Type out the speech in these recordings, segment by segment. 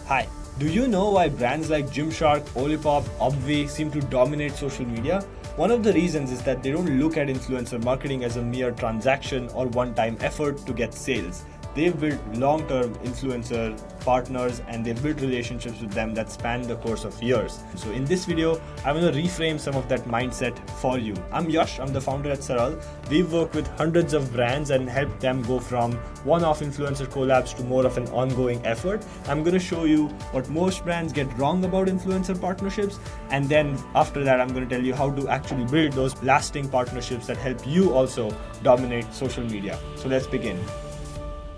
Hi, do you know why brands like Gymshark, Olipop, Obvi seem to dominate social media? One of the reasons is that they don't look at influencer marketing as a mere transaction or one-time effort to get sales. They've built long-term influencer partners and they've built relationships with them that span the course of years. So in this video, I'm going to reframe some of that mindset for you. I'm Yash, I'm the founder at SARAL. We've worked with hundreds of brands and helped them go from one-off influencer collabs to more of an ongoing effort. I'm going to show you what most brands get wrong about influencer partnerships, and then after that I'm going to tell you how to actually build those lasting partnerships that help you also dominate social media. So let's begin.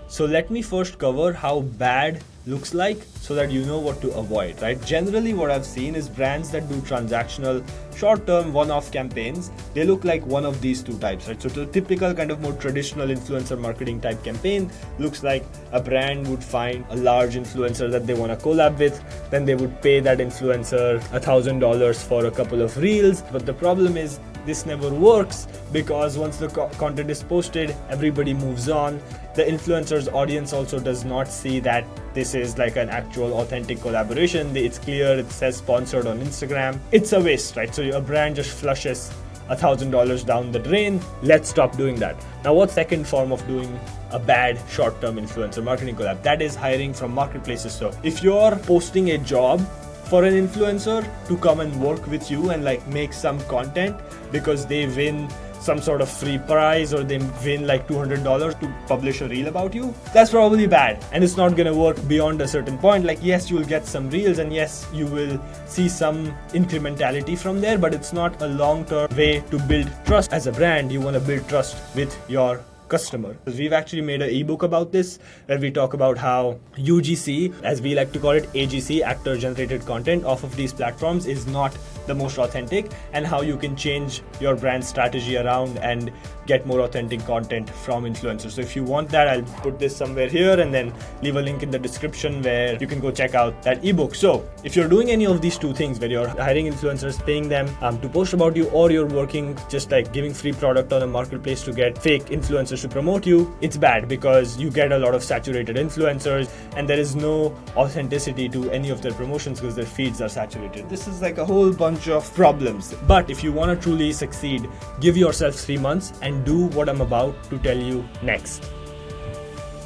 So let me first cover how bad looks like so that you know what to avoid, right? Generally what I've seen is brands that do transactional, short-term, one-off campaigns, they look like one of these two types, right? So the typical kind of more traditional influencer marketing type campaign looks like a brand would find a large influencer that they want to collab with, then they would pay that influencer $1,000 for a couple of reels. But the problem is this never works because once the content is posted, everybody moves on. The influencer's audience also does not see that this is like an actual authentic collaboration. It's clear, it says sponsored on Instagram. It's a waste, right? So a brand just flushes $1,000 down the drain. Let's stop doing that. Now, what's second form of doing a bad short-term influencer marketing collab? That is hiring from marketplaces. So if you're posting a job for an influencer to come and work with you and like make some content because they win some sort of free prize or they win like $200 to publish a reel about you, that's probably bad and it's not gonna work beyond a certain point. Like, yes, you'll get some reels and yes, you will see some incrementality from there, but it's not a long-term way to build trust. As a brand, you want to build trust with your customer. We've actually made an ebook about this where we talk about how UGC, as we like to call it, AGC, actor generated content off of these platforms, is not the most authentic, and how you can change your brand strategy around and get more authentic content from influencers. So if you want that, I'll put this somewhere here and then leave a link in the description where you can go check out that ebook. So if you're doing any of these two things, where you're hiring influencers, paying them to post about you, or you're working just like giving free product on a marketplace to get fake influencers to promote you, it's bad because you get a lot of saturated influencers and there is no authenticity to any of their promotions because their feeds are saturated. This is like a whole bunch of problems. But if you want to truly succeed, give yourself 3 months and do what I'm about to tell you next.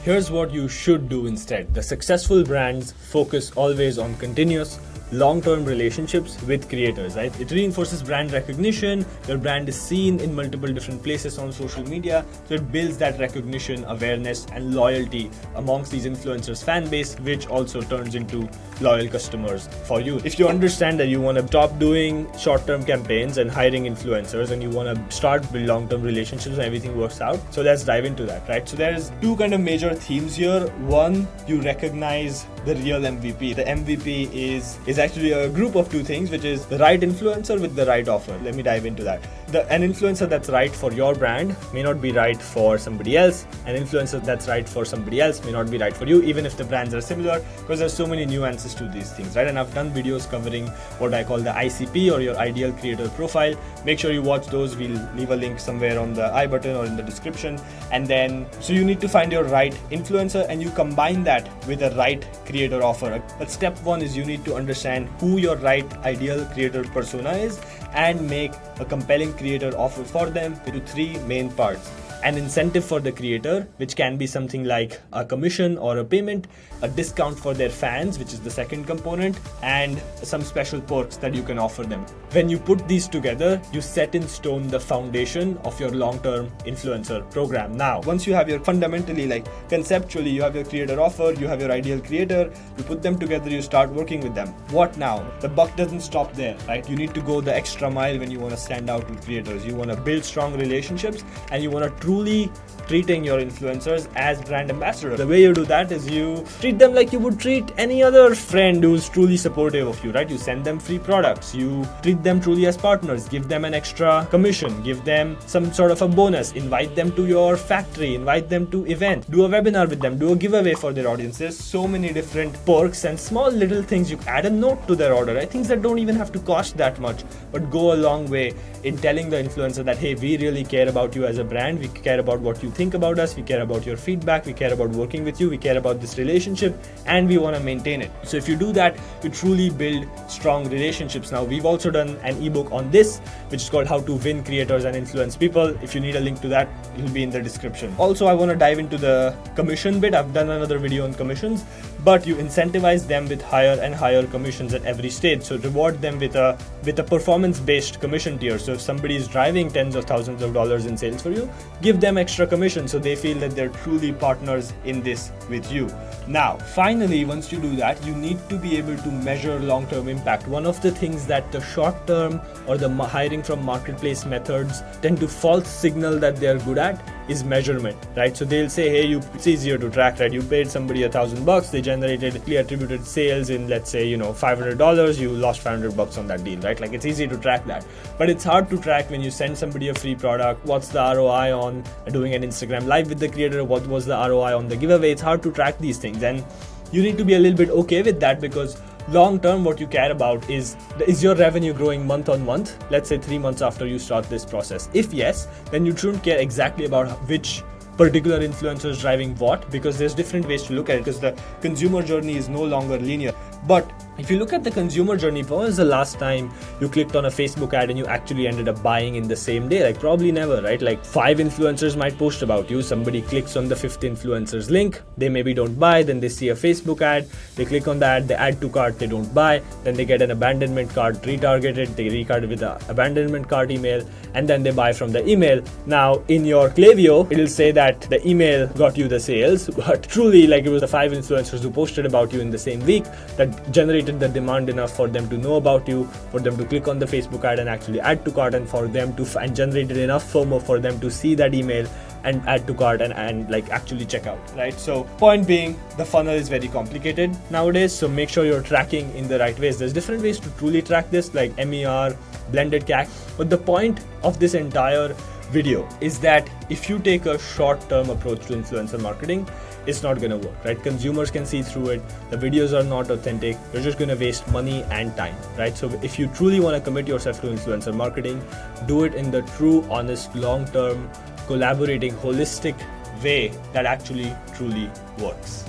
Here's what you should do instead. The successful brands focus always on continuous long-term relationships with creators, right? It reinforces brand recognition. Your brand is seen in multiple different places on social media. So it builds that recognition, awareness, and loyalty amongst these influencers' fan base, which also turns into loyal customers for you. If you understand that you want to stop doing short-term campaigns and hiring influencers and you want to start build long-term relationships and everything works out, so let's dive into that, right? So there's two kind of major themes here. One, you recognize the real MVP. The MVP is actually a group of two things, which is the right influencer with the right offer. Let me dive into that. An influencer that's right for your brand may not be right for somebody else. An influencer that's right for somebody else may not be right for you, even if the brands are similar, because there's so many nuances to these things, right? And I've done videos covering what I call the ICP, or your ideal creator profile. Make sure you watch those. We'll leave a link somewhere on the I button or in the description. And then, so you need to find your right influencer and you combine that with a right creator offer. But step one is you need to understand who your right ideal creator persona is and make a compelling creator offer for them into 3 main parts. An incentive for the creator, which can be something like a commission or a payment, a discount for their fans, which is the second component, and some special perks that you can offer them. When you put these together, you set in stone the foundation of your long-term influencer program. Now, once you have your fundamentally, like conceptually, you have your creator offer, you have your ideal creator, you put them together, you start working with them. What now? The buck doesn't stop there, right? You need to go the extra mile when you want to stand out with creators. You want to build strong relationships and you want to truly treating your influencers as brand ambassadors. The way you do that is you treat them like you would treat any other friend who's truly supportive of you, right? You send them free products, you treat them truly as partners, give them an extra commission, give them some sort of a bonus, invite them to your factory, invite them to event, do a webinar with them, do a giveaway for their audience. There's so many different perks and small little things. You add a note to their order, right? Things that don't even have to cost that much, but go a long way in telling the influencer that, hey, we really care about you as a brand. We care about what you think about us, we care about your feedback, we care about working with you, we care about this relationship, and we want to maintain it. So if you do that, you truly build strong relationships. Now, we've also done an ebook on this, which is called How to Win Creators and Influence People. If you need a link to that, it'll be in the description. Also, I want to dive into the commission bit. I've done another video on commissions, but you incentivize them with higher and higher commissions at every stage. So reward them with a performance-based commission tier. So if somebody is driving tens of thousands of dollars in sales for you, give them extra commission so they feel that they're truly partners in this with you. Now, finally, once you do that, you need to be able to measure long-term impact. One of the things that the short-term or the hiring from marketplace methods tend to false signal that they're good at is measurement, right? So they'll say, hey, it's easier to track, right? You paid somebody $1,000, they generated attributed sales in, let's say, $500, you lost $500 on that deal, right? Like, it's easy to track that, but it's hard to track when you send somebody a free product. What's the ROI on doing an Instagram live with the creator? What was the ROI on the giveaway? It's hard to track these things, and you need to be a little bit okay with that, because long term, what you care about is your revenue growing month on month, let's say 3 months after you start this process. If yes, then you shouldn't care exactly about which particular influencer is driving what, because there's different ways to look at it, because the consumer journey is no longer linear. But if you look at the consumer journey, when was the last time you clicked on a Facebook ad and you actually ended up buying in the same day? Like, probably never, right? Like, 5 influencers might post about you, somebody clicks on the 5th influencer's link, they maybe don't buy, then they see a Facebook ad, they click on that, they add to cart, they don't buy, then they get an abandonment cart retargeted, they recard with the abandonment cart email, and then they buy from the email. Now, in your Klaviyo, it'll say that the email got you the sales, but truly, like, it was the 5 influencers who posted about you in the same week that generated the demand enough for them to know about you, for them to click on the Facebook ad and actually add to cart, and for them to and generated enough FOMO for them to see that email and add to cart and like actually check out, right? So point being, the funnel is very complicated nowadays, so make sure you're tracking in the right ways. There's different ways to truly track this, like MER, blended CAC, but the point of this entire video is that if you take a short-term approach to influencer marketing, it's not going to work, right? Consumers can see through it, the videos are not authentic, you're just going to waste money and time, right? So if you truly want to commit yourself to influencer marketing, do it in the true, honest, long-term, collaborating, holistic way that actually truly works.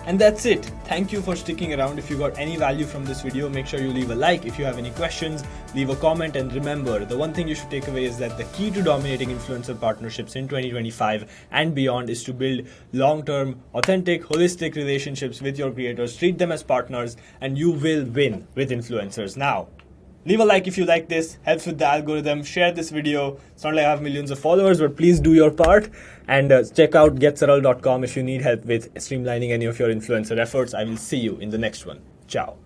And that's it. Thank you for sticking around. If you got any value from this video, make sure you leave a like. If you have any questions, leave a comment. And remember, the one thing you should take away is that the key to dominating influencer partnerships in 2025 and beyond is to build long-term, authentic, holistic relationships with your creators. Treat them as partners, and you will win with influencers. Now, leave a like if you like this, helps with the algorithm. Share this video. It's not like I have millions of followers, but please do your part. And check out getsaral.com if you need help with streamlining any of your influencer efforts. I will see you in the next one. Ciao.